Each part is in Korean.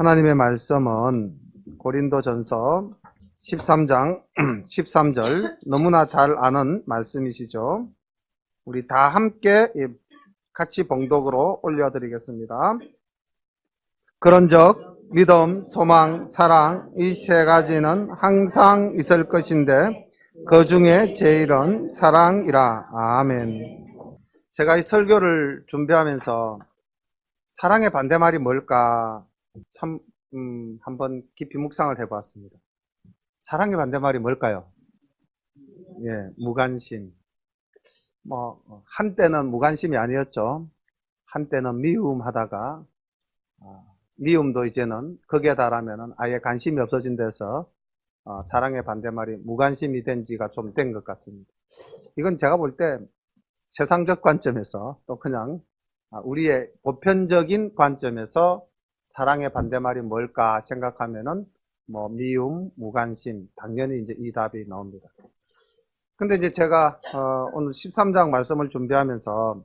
하나님의 말씀은 고린도전서 13장 13절 너무나 잘 아는 말씀이시죠. 우리 다 함께 같이 봉독으로 올려드리겠습니다. 그런즉 믿음, 소망, 사랑 이 세 가지는 항상 있을 것인데 그 중에 제일은 사랑이라. 아멘. 제가 이 설교를 준비하면서 사랑의 반대말이 뭘까 참 한번 깊이 묵상을 해보았습니다. 사랑의 반대말이 뭘까요? 무관심. 한때는 무관심이 아니었죠. 한때는 미움하다가 미움도 이제는 극에 달하면 아예 관심이 없어진 데서 사랑의 반대말이 무관심이 된 지가 좀 된 것 같습니다. 이건 제가 볼 때 세상적 관점에서 또 그냥 우리의 보편적인 관점에서 사랑의 반대말이 뭘까 생각하면은 미움, 무관심, 당연히 이제 이 답이 나옵니다. 근데 이제 제가 오늘 13장 말씀을 준비하면서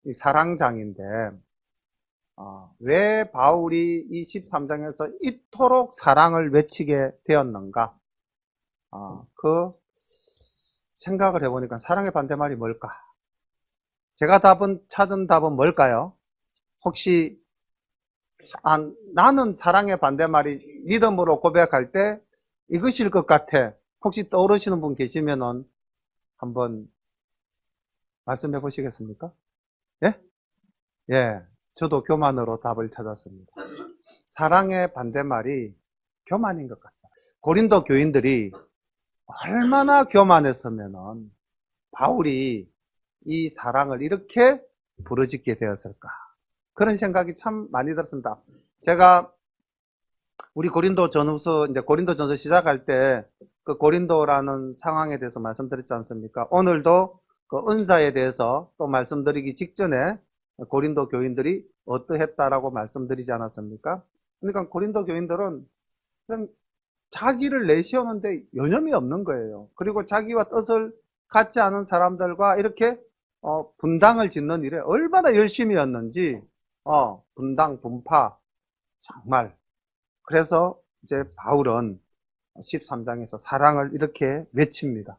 이 사랑장인데 왜 바울이 이 13장에서 이토록 사랑을 외치게 되었는가? 그 생각을 해보니까 사랑의 반대말이 뭘까? 제가 찾은 답은 뭘까요? 혹시 나는 사랑의 반대말이 믿음으로 고백할 때 이것일 것 같아. 혹시 떠오르시는 분 계시면은 한번 말씀해 보시겠습니까? 예, 저도 교만으로 답을 찾았습니다. 사랑의 반대말이 교만인 것 같다. 고린도 교인들이 얼마나 교만했으면은 바울이 이 사랑을 이렇게 부르짖게 되었을까? 그런 생각이 참 많이 들었습니다. 제가 우리 고린도전서 이제 고린도전서 시작할 때 그 고린도라는 상황에 대해서 말씀드렸지 않습니까? 오늘도 그 은사에 대해서 또 말씀드리기 직전에 고린도 교인들이 어떠했다라고 말씀드리지 않았습니까? 그러니까 고린도 교인들은 그냥 자기를 내세우는데 여념이 없는 거예요. 그리고 자기와 뜻을 같지 않은 사람들과 이렇게 분당을 짓는 일에 얼마나 열심히였는지 분당, 분파 정말. 그래서 이제 바울은 13장에서 사랑을 이렇게 외칩니다.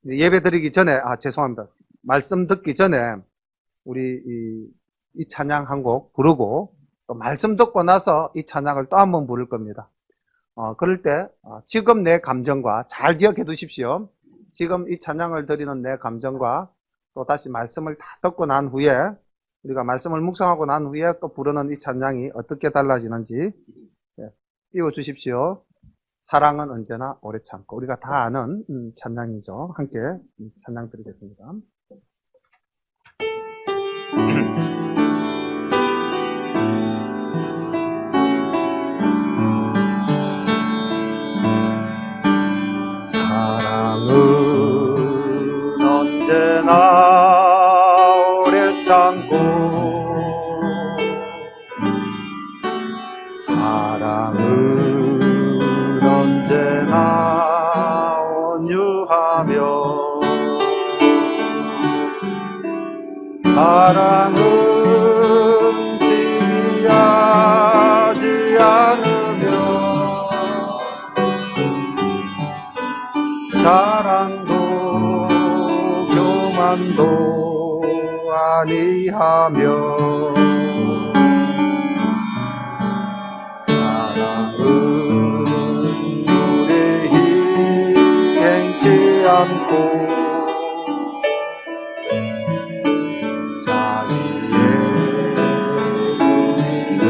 예배 드리기 전에 죄송합니다. 말씀 듣기 전에 우리 이 찬양 한 곡 부르고 또 말씀 듣고 나서 이 찬양을 또 한 번 부를 겁니다. 그럴 때 지금 내 감정과 잘 기억해 두십시오. 지금 이 찬양을 드리는 내 감정과 또 다시 말씀을 다 듣고 난 후에 우리가 말씀을 묵상하고 난 후에 또 부르는 이 찬양이 어떻게 달라지는지 띄워주십시오. 사랑은 언제나 오래 참고. 우리가 다 아는 찬양이죠. 함께 찬양 드리겠습니다. 사랑은 언제나 오래 참고 사랑은 언제나 온유하며 사랑은 시기하지 않으며 자랑도 교만도 아니하며 사랑은 않고 자기의 의를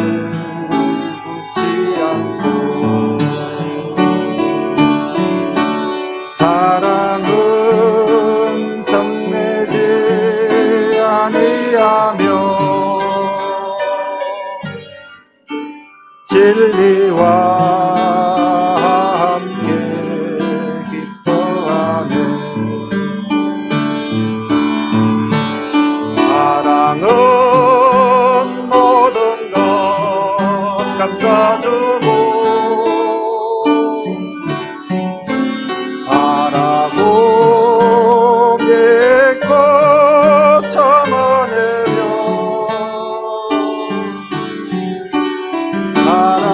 붙지 않고 사랑은 성내지 아니하며 진리와 사랑은 모든 것 감싸주고 바라고 믿고 참아내며 사랑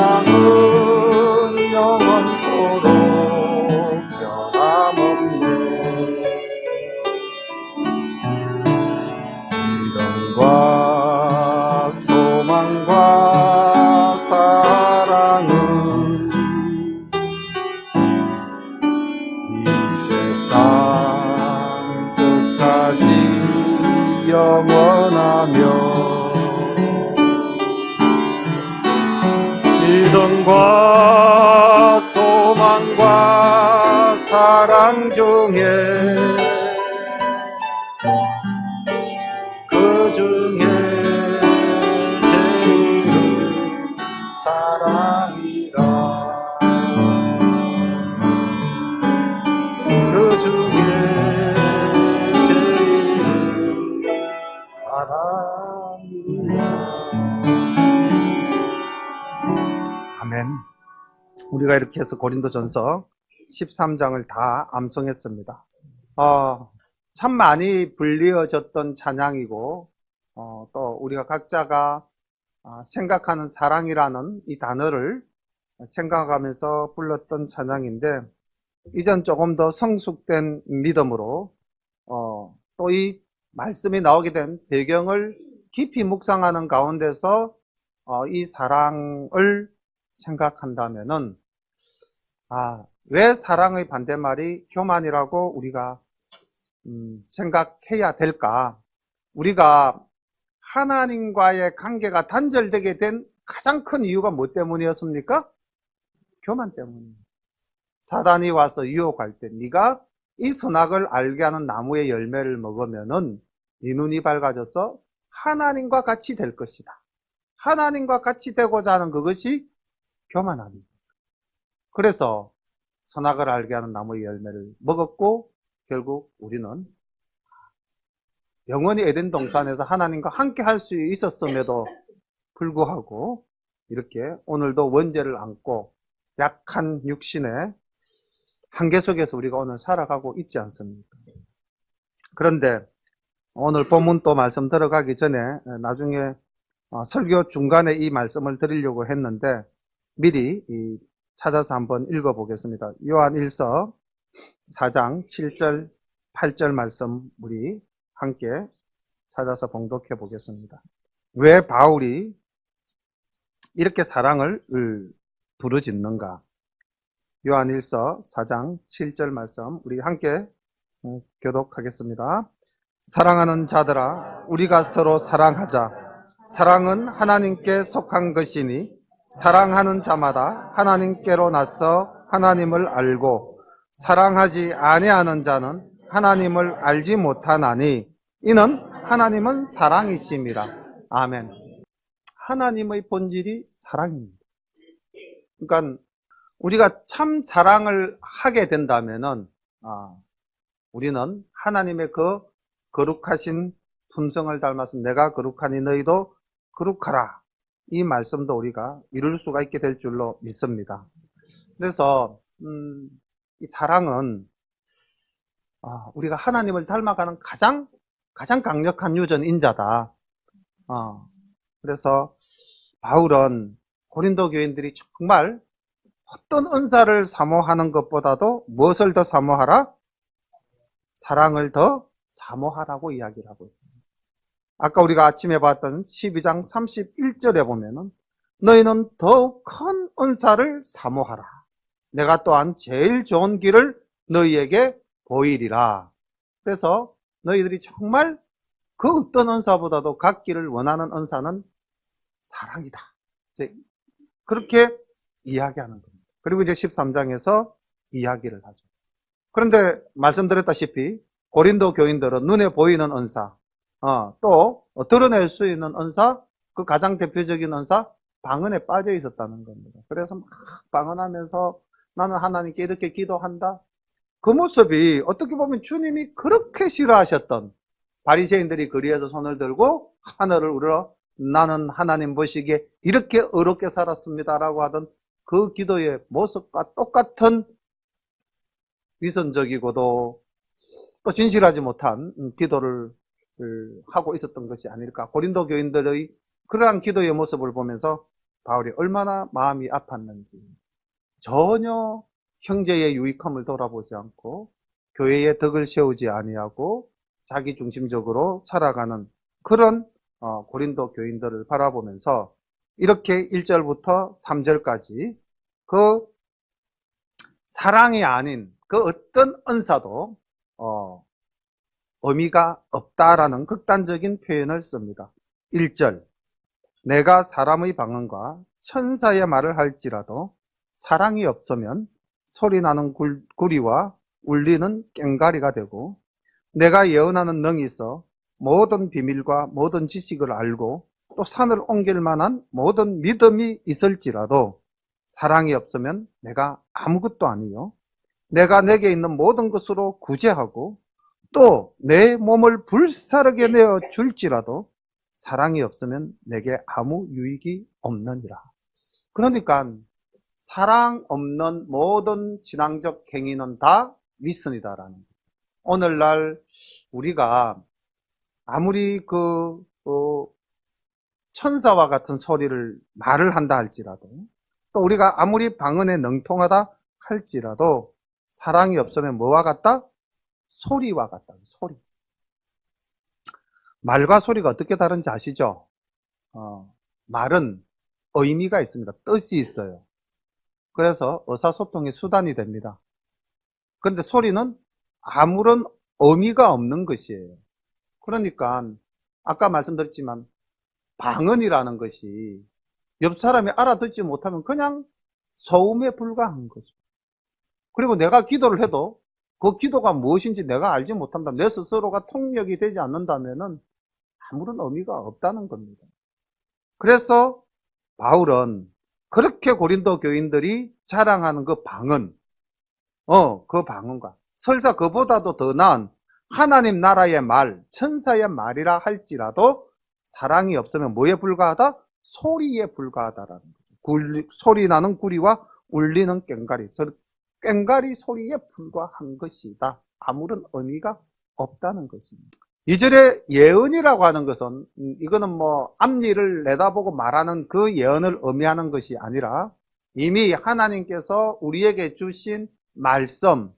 믿음과 소망과 사랑 중에 그 중에 제일은 사랑이라. 그 중에 제일은 사랑이라. 아멘. 우리가 이렇게 해서 고린도전서 13장을 다 암송했습니다. 참 많이 불리어졌던 찬양이고, 또 우리가 각자가 생각하는 사랑이라는 이 단어를 생각하면서 불렀던 찬양인데, 이젠 조금 더 성숙된 믿음으로 또 이 말씀이 나오게 된 배경을 깊이 묵상하는 가운데서 이 사랑을 생각한다면은, 왜 사랑의 반대말이 교만이라고 우리가 생각해야 될까? 우리가 하나님과의 관계가 단절되게 된 가장 큰 이유가 뭐 때문이었습니까? 교만 때문입니다. 사단이 와서 유혹할 때 네가 이 선악을 알게 하는 나무의 열매를 먹으면은 네 눈이 밝아져서 하나님과 같이 될 것이다. 하나님과 같이 되고자 하는 그것이 교만합니다. 그래서 선악을 알게 하는 나무의 열매를 먹었고, 결국 우리는 영원히 에덴 동산에서 하나님과 함께 할 수 있었음에도 불구하고 이렇게 오늘도 원죄를 안고 약한 육신의 한계 속에서 우리가 오늘 살아가고 있지 않습니까? 그런데 오늘 본문 또 말씀 들어가기 전에 나중에 설교 중간에 이 말씀을 드리려고 했는데 미리 찾아서 한번 읽어보겠습니다. 요한 1서 4장 7절 8절 말씀 우리 함께 찾아서 봉독해 보겠습니다. 왜 바울이 이렇게 사랑을 부르짖는가? 요한 1서 4장 7절 말씀 우리 함께 교독하겠습니다. 사랑하는 자들아, 우리가 서로 사랑하자. 사랑은 하나님께 속한 것이니 사랑하는 자마다 하나님께로 나서 하나님을 알고 사랑하지 아니하는 자는 하나님을 알지 못하나니 이는 하나님은 사랑이심이라. 아멘. 하나님의 본질이 사랑입니다. 그러니까 우리가 참 사랑을 하게 된다면은 우리는 하나님의 그 거룩하신 품성을 닮아서 내가 거룩하니 너희도 거룩하라. 이 말씀도 우리가 이룰 수가 있게 될 줄로 믿습니다. 그래서 이 사랑은 우리가 하나님을 닮아가는 가장 강력한 유전인자다. 그래서 바울은 고린도 교인들이 정말 어떤 은사를 사모하는 것보다도 무엇을 더 사모하라? 사랑을 더 사모하라고 이야기를 하고 있습니다. 아까 우리가 아침에 봤던 12장 31절에 보면은 너희는 더욱 큰 은사를 사모하라. 내가 또한 제일 좋은 길을 너희에게 보이리라. 그래서 너희들이 정말 그 어떤 은사보다도 갖기를 원하는 은사는 사랑이다. 이제 그렇게 이야기하는 겁니다. 그리고 이제 13장에서 이야기를 하죠. 그런데 말씀드렸다시피 고린도 교인들은 눈에 보이는 은사, 또 드러낼 수 있는 은사, 그 가장 대표적인 은사, 방언에 빠져 있었다는 겁니다. 그래서 막 방언하면서 나는 하나님께 이렇게 기도한다. 그 모습이 어떻게 보면 주님이 그렇게 싫어하셨던 바리새인들이 거리에서 손을 들고 하늘을 우러러 나는 하나님 보시기에 이렇게 어렵게 살았습니다라고 하던 그 기도의 모습과 똑같은 위선적이고도 또 진실하지 못한 기도를 하고 있었던 것이 아닐까. 고린도 교인들의 그러한 기도의 모습을 보면서 바울이 얼마나 마음이 아팠는지, 전혀 형제의 유익함을 돌아보지 않고 교회의 덕을 세우지 아니하고 자기 중심적으로 살아가는 그런 고린도 교인들을 바라보면서 이렇게 1절부터 3절까지 그 사랑이 아닌 그 어떤 은사도 의미가 없다라는 극단적인 표현을 씁니다. 1절, 내가 사람의 방언과 천사의 말을 할지라도 사랑이 없으면 소리나는 구리와 울리는 꽹가리가 되고, 내가 예언하는 능이 있어 모든 비밀과 모든 지식을 알고 또 산을 옮길 만한 모든 믿음이 있을지라도 사랑이 없으면 내가 아무것도 아니요, 내가 내게 있는 모든 것으로 구제하고 또 내 몸을 불사르게 내어 줄지라도 사랑이 없으면 내게 아무 유익이 없느니라. 그러니까 사랑 없는 모든 진앙적 행위는 다 미선이다라는 거예요. 오늘날 우리가 아무리 천사와 같은 소리를 말을 한다 할지라도, 또 우리가 아무리 방언에 능통하다 할지라도 사랑이 없으면 뭐와 같다? 소리와 같다. 소리. 말과 소리가 어떻게 다른지 아시죠? 말은 의미가 있습니다. 뜻이 있어요. 그래서 의사소통의 수단이 됩니다. 그런데 소리는 아무런 의미가 없는 것이에요. 그러니까 아까 말씀드렸지만 방언이라는 것이 옆 사람이 알아듣지 못하면 그냥 소음에 불과한 거죠. 그리고 내가 기도를 해도 그 기도가 무엇인지 내가 알지 못한다, 내 스스로가 통역이 되지 않는다면 아무런 의미가 없다는 겁니다. 그래서 바울은 그렇게 고린도 교인들이 자랑하는 그 방언, 그 방언과 설사 그보다도 더 나은 하나님 나라의 말, 천사의 말이라 할지라도 사랑이 없으면 뭐에 불과하다? 소리에 불과하다라는 거죠. 소리 나는 구리와 울리는 꽹가리, 꽹가리 소리에 불과한 것이다. 아무런 의미가 없다는 것입니다. 2절에 예언이라고 하는 것은 이거는 앞니를 내다보고 말하는 그 예언을 의미하는 것이 아니라 이미 하나님께서 우리에게 주신 말씀,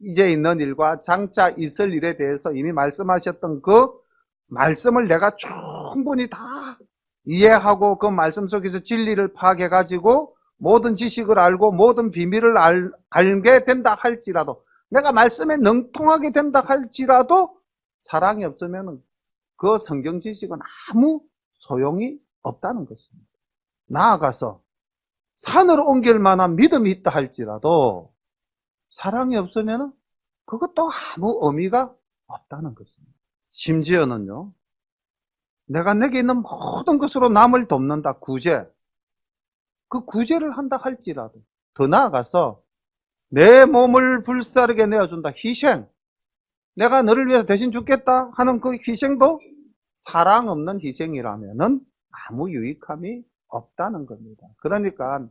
이제 있는 일과 장차 있을 일에 대해서 이미 말씀하셨던 그 말씀을 내가 충분히 다 이해하고 그 말씀 속에서 진리를 파악해가지고 모든 지식을 알고 모든 비밀을 알게 된다 할지라도, 내가 말씀에 능통하게 된다 할지라도 사랑이 없으면 그 성경 지식은 아무 소용이 없다는 것입니다. 나아가서 산을 옮길 만한 믿음이 있다 할지라도 사랑이 없으면 그것도 아무 의미가 없다는 것입니다. 심지어는요, 내가 내게 있는 모든 것으로 남을 돕는다, 구제. 그 구제를 한다 할지라도, 더 나아가서 내 몸을 불사르게 내어준다, 희생. 내가 너를 위해서 대신 죽겠다 하는 그 희생도 사랑 없는 희생이라면은 아무 유익함이 없다는 겁니다. 그러니까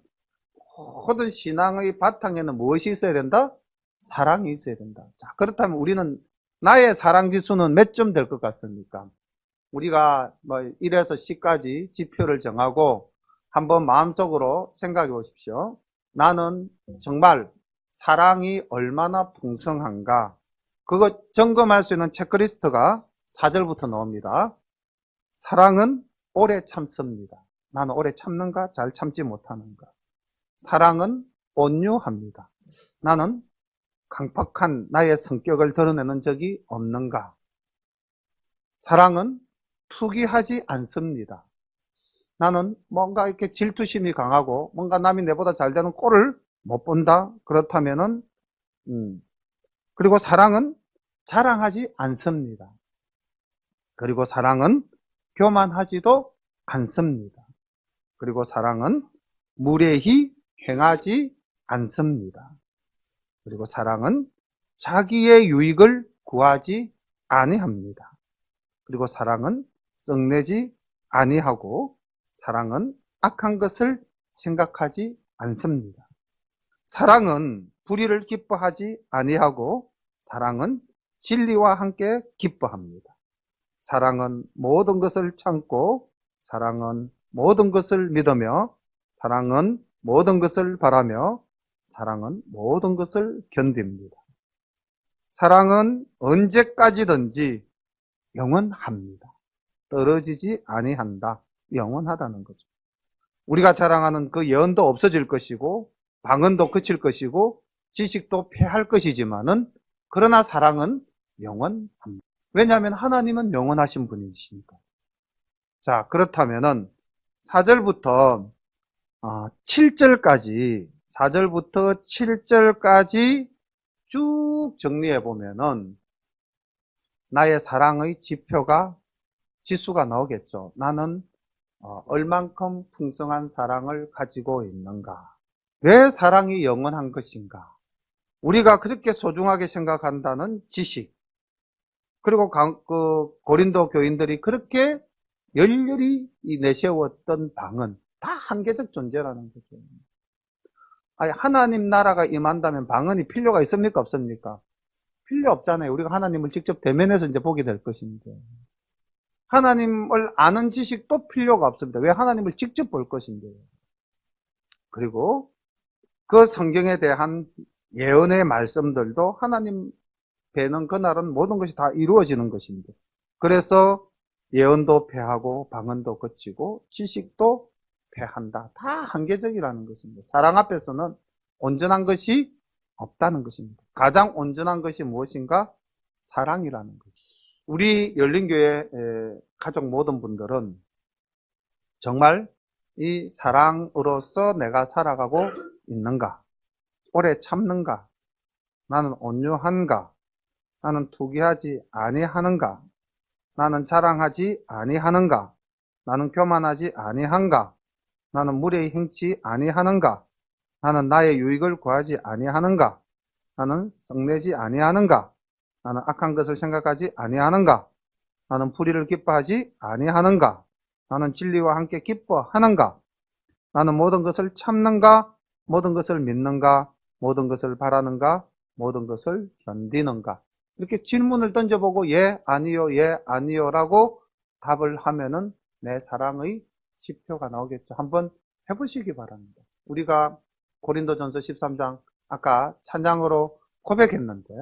모든 신앙의 바탕에는 무엇이 있어야 된다? 사랑이 있어야 된다. 자, 그렇다면 우리는 나의 사랑 지수는 몇 점 될 것 같습니까? 우리가 1에서 10까지 지표를 정하고 한번 마음속으로 생각해 보십시오. 나는 정말 사랑이 얼마나 풍성한가? 그거 점검할 수 있는 체크리스트가 4절부터 나옵니다. 사랑은 오래 참습니다. 나는 오래 참는가? 잘 참지 못하는가? 사랑은 온유합니다. 나는 강팍한 나의 성격을 드러내는 적이 없는가? 사랑은 투기하지 않습니다. 나는 뭔가 이렇게 질투심이 강하고 뭔가 남이 내보다 잘 되는 꼴을 못 본다? 그렇다면은 그리고 사랑은 자랑하지 않습니다. 그리고 사랑은 교만하지도 않습니다. 그리고 사랑은 무례히 행하지 않습니다. 그리고 사랑은 자기의 유익을 구하지 아니합니다. 그리고 사랑은 썩내지 아니하고 사랑은 악한 것을 생각하지 않습니다. 사랑은 불의를 기뻐하지 아니하고 사랑은 진리와 함께 기뻐합니다. 사랑은 모든 것을 참고 사랑은 모든 것을 믿으며 사랑은 모든 것을 바라며 사랑은 모든 것을 견딥니다. 사랑은 언제까지든지 영원합니다. 떨어지지 아니한다. 영원하다는 거죠. 우리가 자랑하는 그 예언도 없어질 것이고 방언도 그칠 것이고 지식도 패할 것이지만은 그러나 사랑은 영원합니다. 왜냐하면 하나님은 영원하신 분이시니까. 자, 그렇다면은 4절부터 7절까지, 4절부터 7절까지 쭉 정리해 보면은 나의 사랑의 지수가 나오겠죠. 나는 얼만큼 풍성한 사랑을 가지고 있는가? 왜 사랑이 영원한 것인가? 우리가 그렇게 소중하게 생각한다는 지식, 그리고 고린도 교인들이 그렇게 열렬히 내세웠던 방은 다 한계적 존재라는 거죠. 아니, 하나님 나라가 임한다면 방언이 필요가 있습니까? 없습니까? 필요 없잖아요. 우리가 하나님을 직접 대면해서 이제 보게 될 것인데. 하나님을 아는 지식도 필요가 없습니다. 왜? 하나님을 직접 볼 것인데요. 그리고 그 성경에 대한 예언의 말씀들도 하나님 뵈는 그날은 모든 것이 다 이루어지는 것인데. 그래서 예언도 패하고 방언도 거치고 지식도 패한다. 다 한계적이라는 것입니다. 사랑 앞에서는 온전한 것이 없다는 것입니다. 가장 온전한 것이 무엇인가? 사랑이라는 것이. 우리 열린교회 가족 모든 분들은 정말 이 사랑으로서 내가 살아가고 있는가? 오래 참는가? 나는 온유한가? 나는 투기하지 아니하는가? 나는 자랑하지 아니하는가? 나는 교만하지 아니한가? 나는 무례히 행치 아니하는가? 나는 나의 유익을 구하지 아니하는가? 나는 썩내지 아니하는가? 나는 악한 것을 생각하지 아니하는가? 나는 불의를 기뻐하지 아니하는가? 나는 진리와 함께 기뻐하는가? 나는 모든 것을 참는가? 모든 것을 믿는가? 모든 것을 바라는가? 모든 것을 견디는가? 이렇게 질문을 던져보고 예, 아니요, 예, 아니요라고 답을 하면은 내 사랑의 지표가 나오겠죠. 한번 해보시기 바랍니다. 우리가 고린도전서 13장 아까 찬양으로 고백했는데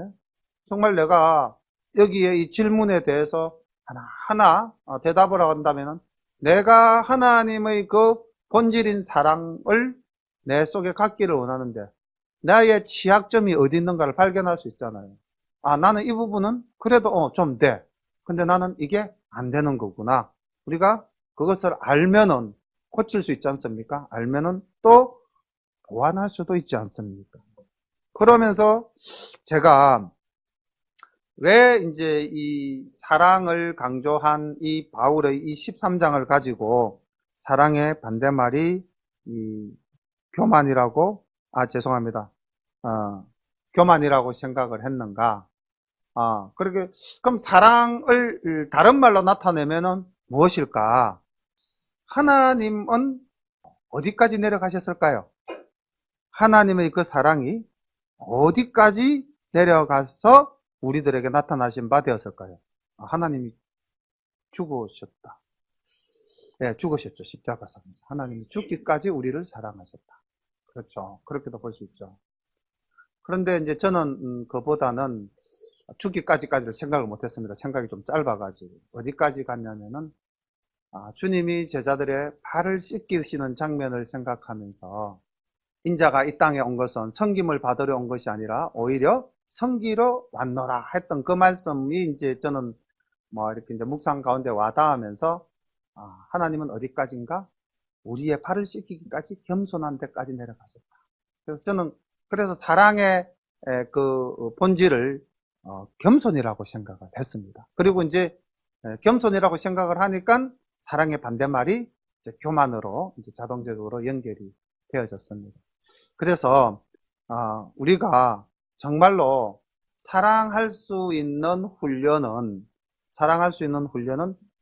정말 내가 여기에 이 질문에 대해서 하나하나 대답을 한다면 내가 하나님의 그 본질인 사랑을 내 속에 갖기를 원하는데 나의 취약점이 어디 있는가를 발견할 수 있잖아요. 나는 이 부분은 그래도 좀 돼. 근데 나는 이게 안 되는 거구나. 우리가 그것을 알면은 고칠 수 있지 않습니까? 알면은 또 보완할 수도 있지 않습니까? 그러면서 제가 왜 이제 이 사랑을 강조한 이 바울의 이 13장을 가지고 사랑의 반대말이 이 교만이라고, 죄송합니다. 교만이라고 생각을 했는가? 그럼 사랑을 다른 말로 나타내면은 무엇일까? 하나님은 어디까지 내려가셨을까요? 하나님의 그 사랑이 어디까지 내려가서 우리들에게 나타나신 바 되었을까요? 하나님이 죽으셨다. 네, 죽으셨죠. 십자가상에서. 하나님이 죽기까지 우리를 사랑하셨다. 그렇죠. 그렇게도 볼 수 있죠. 그런데 이제 저는 그보다는 죽기까지를 생각을 못했습니다. 생각이 좀 짧아가지고. 어디까지 갔냐면은, 주님이 제자들의 발을 씻기시는 장면을 생각하면서 인자가 이 땅에 온 것은 섬김을 받으러 온 것이 아니라 오히려 섬기러 왔노라 했던 그 말씀이 이제 저는 이렇게 이제 묵상 가운데 와닿으면서 하나님은 어디까지인가? 우리의 발을 씻기기까지 겸손한 데까지 내려가셨다. 그래서 저는 사랑의 그 본질을 겸손이라고 생각을 했습니다. 그리고 이제 겸손이라고 생각을 하니까 사랑의 반대말이 이제 교만으로 이제 자동적으로 연결이 되어졌습니다. 그래서 우리가 정말로 사랑할 수 있는 훈련은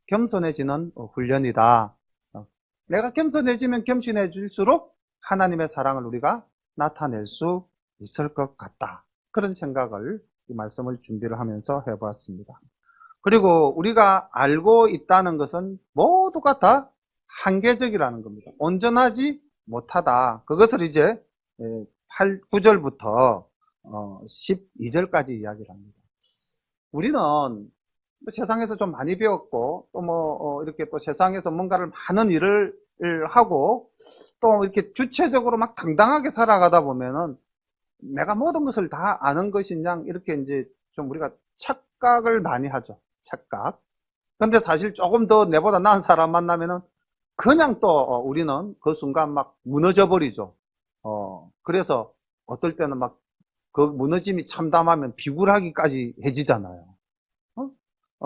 겸손해지는 훈련이다. 내가 겸손해지면 겸손해질수록 하나님의 사랑을 우리가 나타낼 수 있을 것 같다. 그런 생각을 이 말씀을 준비를 하면서 해보았습니다. 그리고 우리가 알고 있다는 것은 모두가 다 한계적이라는 겁니다. 온전하지 못하다. 그것을 이제 9절부터 12절까지 이야기를 합니다. 우리는 세상에서 좀 많이 배웠고 또 이렇게 또 세상에서 뭔가를 많은 일을 하고 또 이렇게 주체적으로 막 당당하게 살아가다 보면은 내가 모든 것을 다 아는 것인 양 이렇게 이제 좀 우리가 착각을 많이 하죠. 착각. 근데 사실 조금 더 내보다 나은 사람 만나면은 그냥 또 우리는 그 순간 막 무너져 버리죠. 그래서 어떨 때는 막 그 무너짐이 참담하면 비굴하기까지 해지잖아요.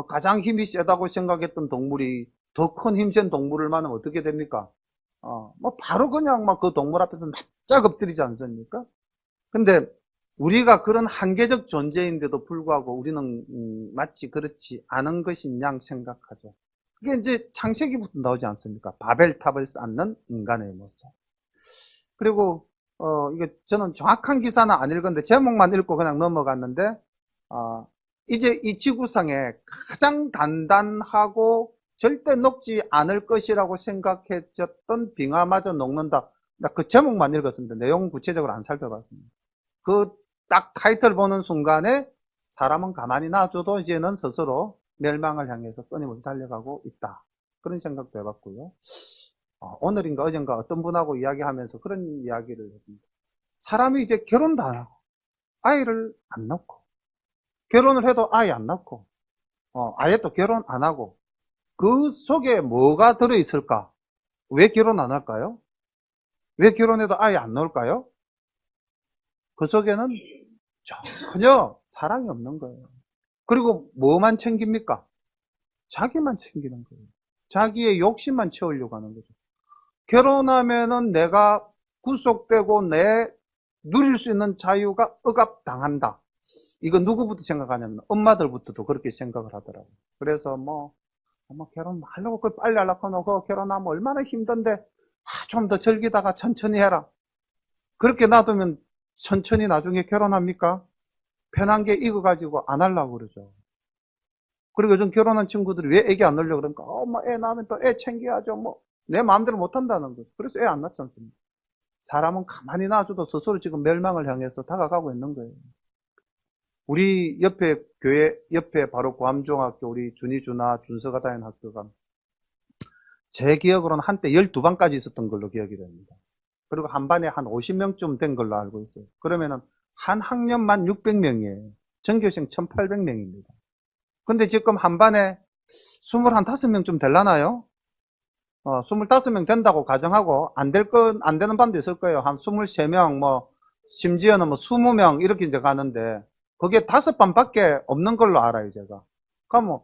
가장 힘이 세다고 생각했던 동물이 더 큰 힘센 동물을 만나면 어떻게 됩니까? 뭐 바로 그냥 막 그 동물 앞에서 납작 엎드리지 않습니까? 근데 우리가 그런 한계적 존재인데도 불구하고 우리는 마치 그렇지 않은 것인 양 생각하죠. 그게 이제 창세기부터 나오지 않습니까? 바벨탑을 쌓는 인간의 모습. 그리고 이게 저는 정확한 기사는 안 읽었는데 제목만 읽고 그냥 넘어갔는데 이제 이 지구상에 가장 단단하고 절대 녹지 않을 것이라고 생각했던 빙하마저 녹는다. 그 제목만 읽었습니다. 내용 구체적으로 안 살펴봤습니다. 그 딱 타이틀 보는 순간에 사람은 가만히 놔줘도 이제는 스스로 멸망을 향해서 끊임없이 달려가고 있다. 그런 생각도 해봤고요. 오늘인가 어젠가 어떤 분하고 이야기하면서 그런 이야기를 했습니다. 사람이 이제 결혼도 안 하고 아이를 안 낳고 결혼을 해도 아이 안 낳고 아예 또 결혼 안 하고 그 속에 뭐가 들어있을까? 왜 결혼 안 할까요? 왜 결혼해도 아이 안 낳을까요? 그 속에는 전혀 사랑이 없는 거예요. 그리고 뭐만 챙깁니까? 자기만 챙기는 거예요. 자기의 욕심만 채우려고 하는 거죠. 결혼하면은 내가 구속되고 내 누릴 수 있는 자유가 억압당한다. 이거 누구부터 생각하냐면 엄마들부터도 그렇게 생각을 하더라고요. 그래서 뭐 결혼하려고 빨리 하려고 놓고 결혼하면 얼마나 힘든데 좀 더 즐기다가 천천히 해라. 그렇게 놔두면 천천히 나중에 결혼합니까? 편한 게 익어가지고 안 하려고 그러죠. 그리고 요즘 결혼한 친구들이 왜 애기 안 낳으려고 그러니까 애 낳으면 또 애 챙겨야죠. 내 마음대로 못 한다는 거죠. 그래서 애 안 낳지 않습니까? 사람은 가만히 놔줘도 스스로 지금 멸망을 향해서 다가가고 있는 거예요. 우리 옆에 교회 옆에 바로 고암중학교 우리 준이준아 준서가 다니는 학교가 제 기억으로는 한때 12반까지 있었던 걸로 기억이 됩니다. 그리고 한 반에 한 50명쯤 된 걸로 알고 있어요. 그러면은 한 학년만 600명이에요. 전교생 1800명입니다. 근데 지금 한 반에 25명 되려나요? 25명 된다고 가정하고 안 되는 반도 있을 거예요. 한 23명, 심지어는 20명 이렇게 이제 가는데 그게 5반밖에 없는 걸로 알아요, 제가. 그럼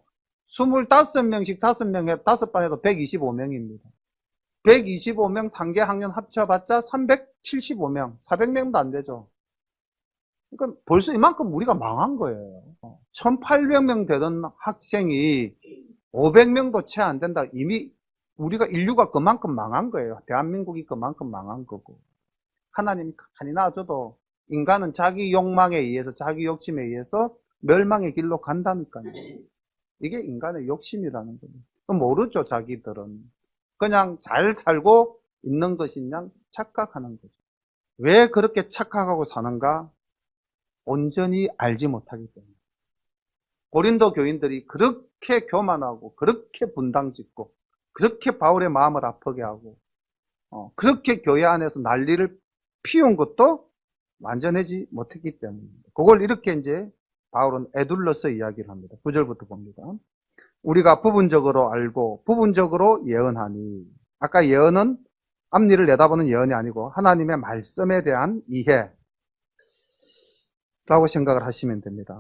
25명씩 5명 해, 5반 해도 125명입니다. 125명 상계 학년 합쳐봤자 375명, 400명도 안 되죠. 그러니까 벌써 이만큼 우리가 망한 거예요. 1800명 되던 학생이 500명도 채 안 된다. 이미 우리가 인류가 그만큼 망한 거예요. 대한민국이 그만큼 망한 거고. 하나님이 가만히 놔줘도 인간은 자기 욕망에 의해서 자기 욕심에 의해서 멸망의 길로 간다니까요. 이게 인간의 욕심이라는 거예요. 모르죠, 자기들은. 그냥 잘 살고 있는 것인 양 착각하는 거죠. 왜 그렇게 착각하고 사는가? 온전히 알지 못하기 때문에. 고린도 교인들이 그렇게 교만하고 그렇게 분당짓고 그렇게 바울의 마음을 아프게 하고 그렇게 교회 안에서 난리를 피운 것도 완전하지 못했기 때문입니다. 그걸 이렇게 이제 바울은 에둘러서 이야기를 합니다. 9절부터 봅니다. 우리가 부분적으로 알고 부분적으로 예언하니, 아까 예언은 앞니를 내다보는 예언이 아니고 하나님의 말씀에 대한 이해라고 생각을 하시면 됩니다.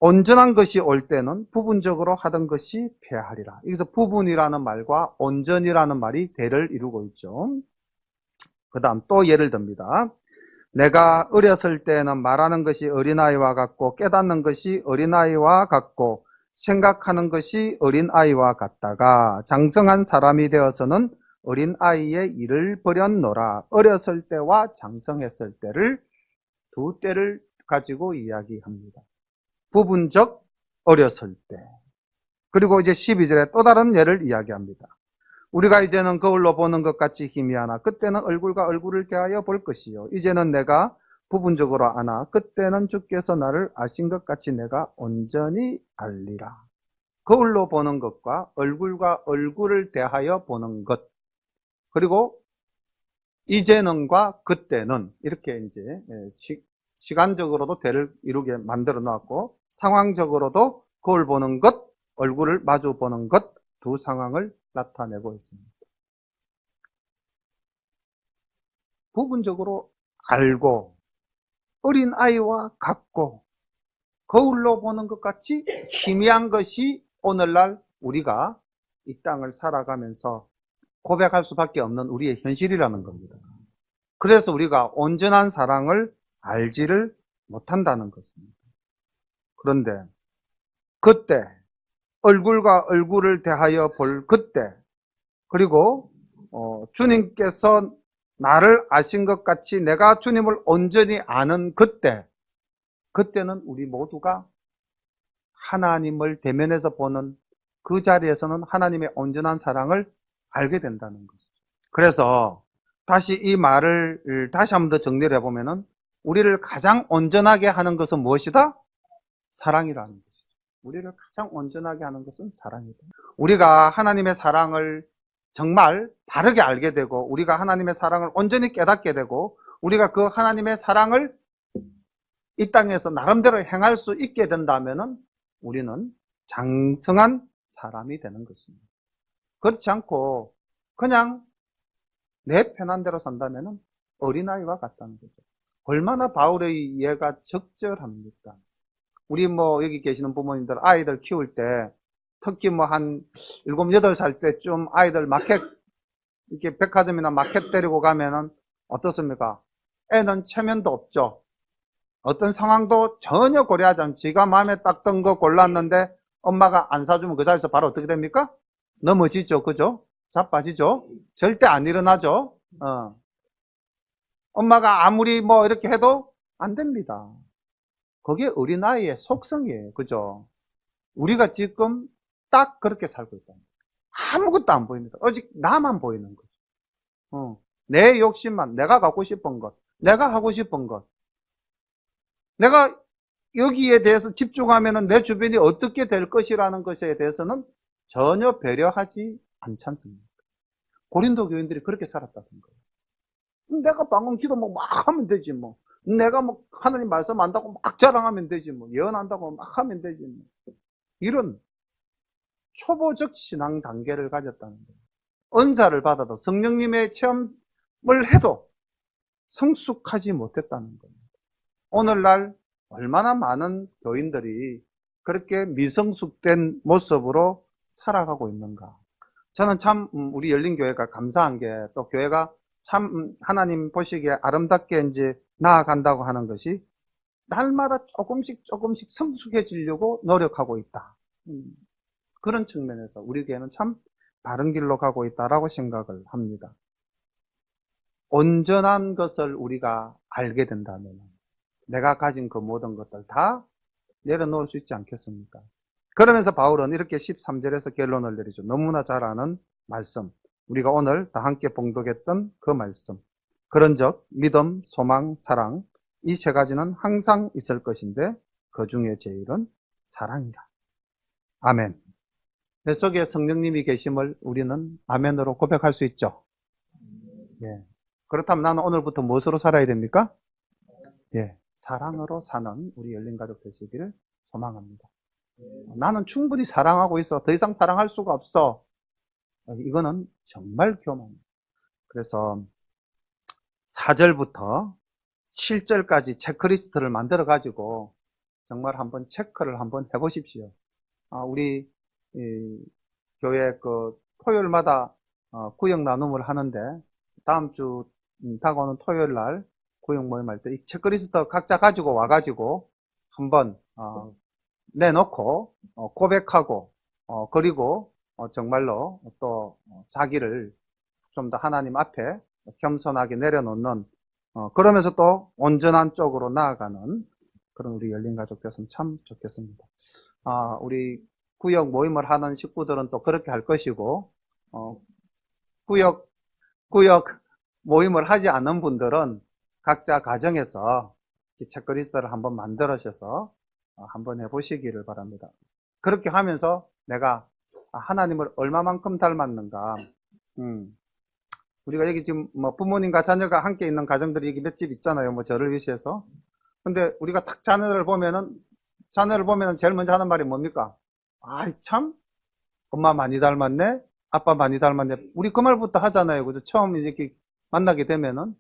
온전한 것이 올 때는 부분적으로 하던 것이 패하리라. 여기서 부분이라는 말과 온전이라는 말이 대를 이루고 있죠. 그 다음 또 예를 듭니다. 내가 어렸을 때는 말하는 것이 어린아이와 같고 깨닫는 것이 어린아이와 같고 생각하는 것이 어린아이와 같다가 장성한 사람이 되어서는 어린아이의 일을 버렸노라. 어렸을 때와 장성했을 때를 두 때를 가지고 이야기합니다. 부분적 어렸을 때. 그리고 이제 12절에 또 다른 예를 이야기합니다. 우리가 이제는 거울로 보는 것 같이 희미하나 그때는 얼굴과 얼굴을 대하여 볼 것이요. 이제는 내가 부분적으로 아나 그때는 주께서 나를 아신 것 같이 내가 온전히 알리라. 거울로 보는 것과 얼굴과 얼굴을 대하여 보는 것. 그리고 이제는과 그때는 이렇게 이제 시간적으로도 대를 이루게 만들어 놨고 상황적으로도 거울 보는 것, 얼굴을 마주 보는 것 두 상황을 나타내고 있습니다. 부분적으로 알고 어린 아이와 같고 거울로 보는 것 같이 희미한 것이 오늘날 우리가 이 땅을 살아가면서 고백할 수밖에 없는 우리의 현실이라는 겁니다. 그래서 우리가 온전한 사랑을 알지를 못한다는 것입니다. 그런데 그때 얼굴과 얼굴을 대하여 볼 그때, 그리고 주님께서 나를 아신 것 같이 내가 주님을 온전히 아는 그때는 우리 모두가 하나님을 대면해서 보는 그 자리에서는 하나님의 온전한 사랑을 알게 된다는 것이죠. 그래서 다시 이 말을 다시 한 번 더 정리를 해보면은 우리를 가장 온전하게 하는 것은 무엇이다? 사랑이라는 것이죠. 우리를 가장 온전하게 하는 것은 사랑이다. 우리가 하나님의 사랑을 정말 바르게 알게 되고 우리가 하나님의 사랑을 온전히 깨닫게 되고 우리가 그 하나님의 사랑을 이 땅에서 나름대로 행할 수 있게 된다면은 우리는 장성한 사람이 되는 것입니다. 그렇지 않고 그냥 내 편한 대로 산다면은 어린아이와 같다는 거죠. 얼마나 바울의 이해가 적절합니까? 우리 여기 계시는 부모님들 아이들 키울 때 특히 한 7, 8살 때쯤 아이들 마켓, 이렇게 백화점이나 마켓 데리고 가면은 어떻습니까? 애는 체면도 없죠. 어떤 상황도 전혀 고려하지 않고 지가 마음에 딱 든 거 골랐는데 엄마가 안 사주면 그 자리에서 바로 어떻게 됩니까? 넘어지죠. 그죠? 자빠지죠? 절대 안 일어나죠? 엄마가 아무리 이렇게 해도 안 됩니다. 그게 어린아이의 속성이에요. 그죠? 우리가 지금 딱 그렇게 살고 있다. 아무것도 안 보입니다. 오직 나만 보이는 거죠. 내 욕심만, 내가 갖고 싶은 것, 내가 하고 싶은 것. 내가 여기에 대해서 집중하면 내 주변이 어떻게 될 것이라는 것에 대해서는 전혀 배려하지 않지 않습니까? 고린도 교인들이 그렇게 살았다는 거예요. 내가 방언 기도 막 하면 되지 뭐. 내가 하나님 말씀 안다고 막 자랑하면 되지 뭐. 예언한다고 막 하면 되지 뭐. 이런 초보적 신앙 단계를 가졌다는 거예요. 은사를 받아도 성령님의 체험을 해도 성숙하지 못했다는 거예요. 오늘날 얼마나 많은 교인들이 그렇게 미성숙된 모습으로 살아가고 있는가. 저는 참 우리 열린교회가 감사한 게 또 교회가 참 하나님 보시기에 아름답게 이제 나아간다고 하는 것이 날마다 조금씩 성숙해지려고 노력하고 있다. 그런 측면에서 우리 교회는 참 바른 길로 가고 있다라고 생각을 합니다. 온전한 것을 우리가 알게 된다면 내가 가진 그 모든 것들 다 내려놓을 수 있지 않겠습니까? 그러면서 바울은 이렇게 13절에서 결론을 내리죠. 너무나 잘 아는 말씀. 우리가 오늘 다 함께 봉독했던 그 말씀. 그런즉 믿음, 소망, 사랑 이 세 가지는 항상 있을 것인데 그 중에 제일은 사랑이라. 아멘. 내 속에 성령님이 계심을 우리는 아멘으로 고백할 수 있죠. 예. 그렇다면 나는 오늘부터 무엇으로 살아야 됩니까? 예. 사랑으로 사는 우리 열린가족 되시기를 소망합니다. 나는 충분히 사랑하고 있어. 더 이상 사랑할 수가 없어. 이거는 정말 교만입니다. 그래서 4절부터 7절까지 체크리스트를 만들어 가지고 정말 한번 체크를 한번 해보십시오. 우리 교회 토요일마다 구역 나눔을 하는데 다음 주 다가오는 토요일 날 구역 모임할 때 이 체크리스트 각자 가지고 와가지고 한번 내놓고 고백하고 그리고 정말로 또 자기를 좀 더 하나님 앞에 겸손하게 내려놓는 그러면서 또 온전한 쪽으로 나아가는 그런 우리 열린 가족 됐으면 참 좋겠습니다. 우리 구역 모임을 하는 식구들은 또 그렇게 할 것이고 구역 모임을 하지 않는 분들은 각자 가정에서 체크리스트를 한번 만들어셔서 한번 해보시기를 바랍니다. 그렇게 하면서 내가 하나님을 얼마만큼 닮았는가. 우리가 여기 지금 부모님과 자녀가 함께 있는 가정들이 여기 몇 집 있잖아요. 저를 위시해서. 근데 우리가 딱 자녀를 보면은 제일 먼저 하는 말이 뭡니까? 참 엄마 많이 닮았네, 아빠 많이 닮았네. 우리 그 말부터 하잖아요. 그죠? 처음 이렇게 만나게 되면은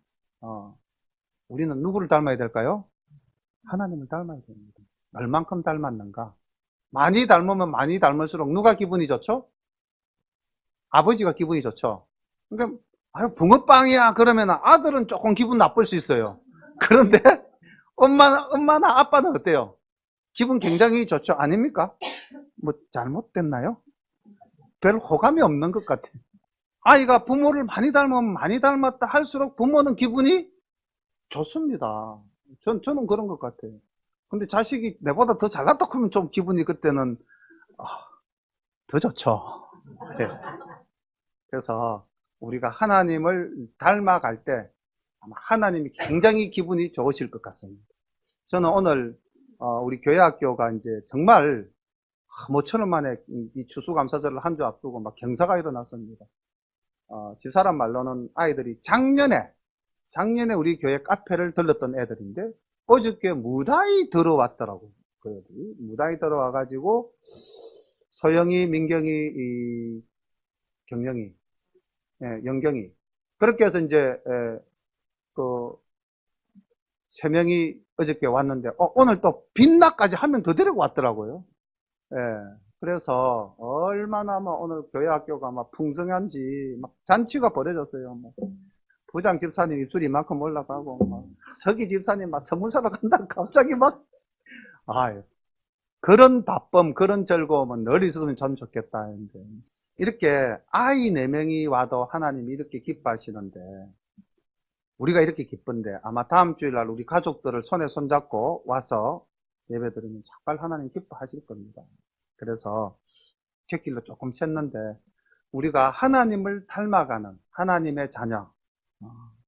우리는 누구를 닮아야 될까요? 하나님을 닮아야 됩니다. 얼만큼 닮았는가? 많이 닮으면 많이 닮을수록 누가 기분이 좋죠? 아버지가 기분이 좋죠. 그러니까 아유 붕어빵이야 그러면 아들은 조금 기분 나쁠 수 있어요. 그런데 엄마나 아빠는 어때요? 기분 굉장히 좋죠. 아닙니까? 뭐 잘못됐나요? 별 호감이 없는 것 같아요. 아이가 부모를 많이 닮으면 많이 닮았다 할수록 부모는 기분이 좋습니다. 저는 그런 것 같아요. 근데 자식이 내보다 더 잘났다 하면 좀 기분이 그때는 더 좋죠. 네. 그래서 우리가 하나님을 닮아갈 때 아마 하나님이 굉장히 기분이 좋으실 것 같습니다. 저는 오늘 우리 교회학교가 이제 정말 모처럼 만에 이 추수감사절을 한 주 앞두고 막 경사가 일어났습니다. 집사람 말로는 아이들이 작년에 우리 교회 카페를 들렀던 애들인데 어저께 무다히 들어왔더라고요. 그 애들이 무다히 들어와가지고 소영이, 민경이, 경영이, 영경이 그렇게 해서 이제 그 세 명이 어저께 왔는데 오늘 또 빛나까지 한 명 더 데리고 왔더라고요. 그래서 얼마나 막 오늘 교회 학교가 막 풍성한지 막 잔치가 벌어졌어요. 뭐 부장 집사님 입술이 이만큼 올라가고 막 서기 집사님 막 서무사로 간다 갑자기 막 그런 바쁨 그런 즐거움은 늘 있었으면 참 좋겠다 했는데 이렇게 아이 4명이 와도 하나님이 이렇게 기뻐하시는데 우리가 이렇게 기쁜데 아마 다음 주일날 우리 가족들을 손에 손잡고 와서 예배드리면 정말 하나님 기뻐하실 겁니다. 그래서 객길로 조금 샜는데 우리가 하나님을 닮아가는 하나님의 자녀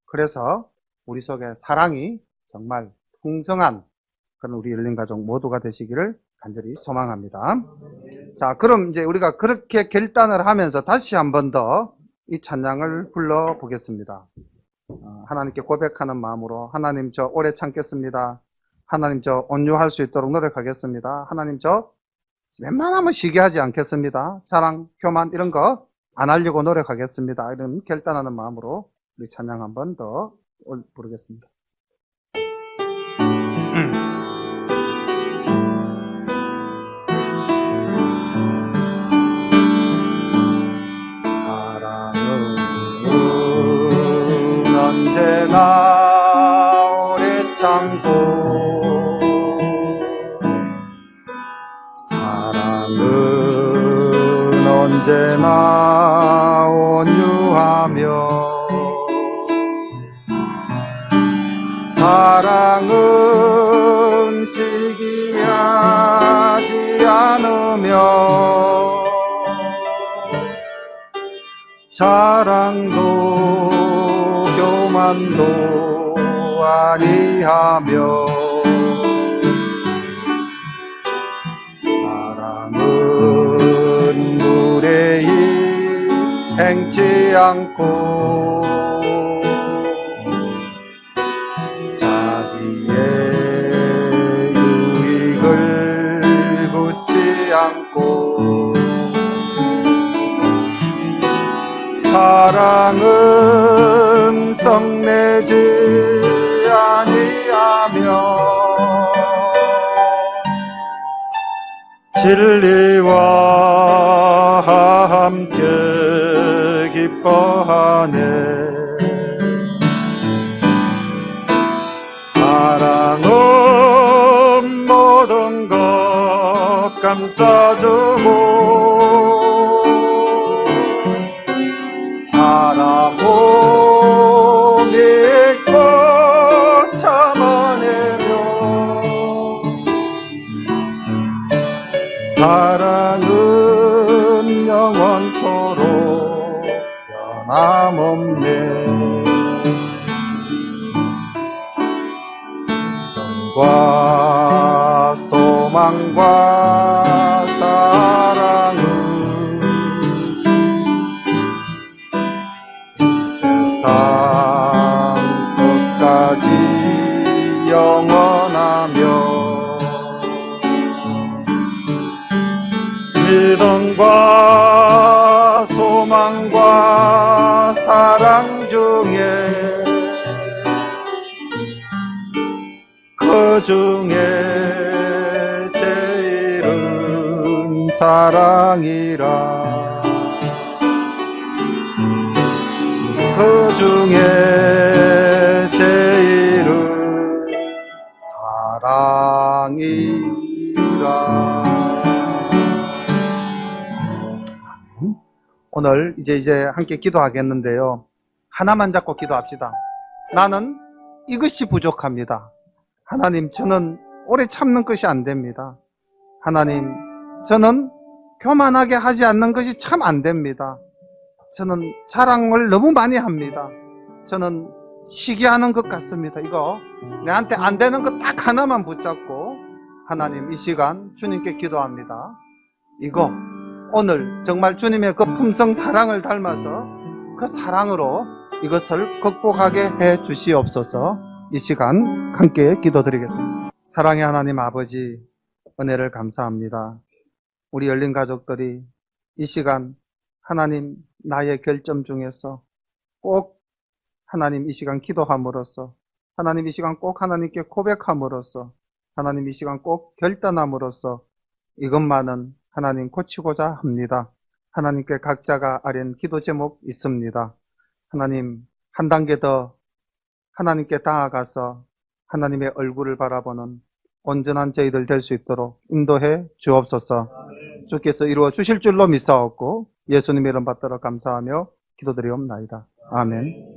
그래서 우리 속에 사랑이 정말 풍성한 그런 우리 열린 가족 모두가 되시기를 간절히 소망합니다. 자, 그럼 이제 우리가 그렇게 결단을 하면서 다시 한 번 더 이 찬양을 불러보겠습니다. 하나님께 고백하는 마음으로 하나님 저 오래 참겠습니다. 하나님 저 온유할 수 있도록 노력하겠습니다. 하나님 저 웬만하면 시기 하지 않겠습니다. 자랑, 교만 이런 거 안 하려고 노력하겠습니다. 이런 결단하는 마음으로 우리 찬양 한 번 더 부르겠습니다. 사랑은 언제나 오래 참고 사랑은 언제나 온유하며 사랑은 시기하지 않으며 자랑도 교만도 아니하며 사랑은 무례히 행치 않고 자기의 유익을 굳지 않고 사랑은 성내지 아니하며 진리와 함께 기뻐하네 사랑은 모든 것 감싸주고 바라보 믿고 참아내며 사랑은 영원토록 변함없네 믿음과 소망과 사랑은 이 세상 끝까지 영원하며 믿음과 소망과 사랑 중에 그 중에 제일은 사랑이라. 그 중에 제일은 사랑이라. 오늘 이제 함께 기도하겠는데요. 하나만 잡고 기도합시다. 나는 이것이 부족합니다. 하나님, 저는 오래 참는 것이 안 됩니다. 하나님, 저는 교만하게 하지 않는 것이 참 안 됩니다. 저는 자랑을 너무 많이 합니다. 저는 시기하는 것 같습니다. 이거 내한테 안 되는 것 딱 하나만 붙잡고 하나님, 이 시간 주님께 기도합니다. 이거 오늘 정말 주님의 그 품성 사랑을 닮아서 그 사랑으로 이것을 극복하게 해 주시옵소서. 이 시간 함께 기도드리겠습니다. 사랑의 하나님 아버지, 은혜를 감사합니다. 우리 열린 가족들이 이 시간 하나님, 나의 결점 중에서 꼭 하나님 이 시간 기도함으로써, 하나님 이 시간 꼭 하나님께 고백함으로써, 하나님 이 시간 꼭 결단함으로써 이것만은 하나님 고치고자 합니다. 하나님께 각자가 아련 기도 제목 있습니다. 하나님, 한 단계 더 하나님께 나아가서 하나님의 얼굴을 바라보는 온전한 저희들 될 수 있도록 인도해 주옵소서. 주께서 이루어 주실 줄로 믿사옵고 예수님의 이름 받들어 감사하며 기도드리옵나이다. 아멘.